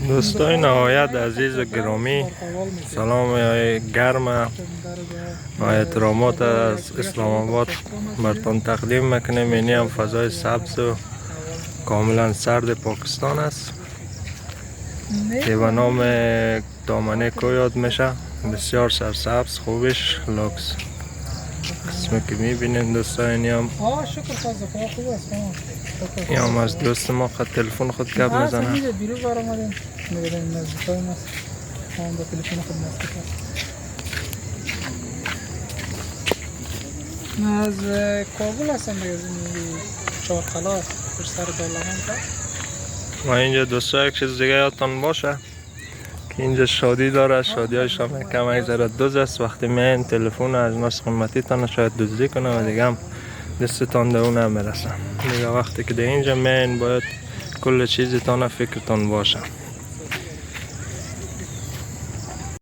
دوستای نهایت عزیز و گرامی، سلام گرم و احترامات از اسلام آباد برتان تقدیم میکنیم. اینی هم فضای سبز و کاملا سرد پاکستان است که به نام دامنه کو یاد میشه. بسیار سرسبز خوبش لوکس قسمی که میبینین دوستای. اینی هم این هم از دوست ما خود تلفن خود گپ میزنه. من از کابل هستم دیگه، چهار قلعه پر سر دالمان تا. و اینجا دوستا یک چیز دیگه یادتان باشه که اینجا شادی داره، شادی هایش هم کم یک ذره دوز است. وقتی میین تلفن از ناس قیمتی تان شاید دزدی کنه و دیگه هم دستتان به اون نمیرسه. دیگه وقتی که در اینجا میین باید کل چیزتان فکرتان باشه.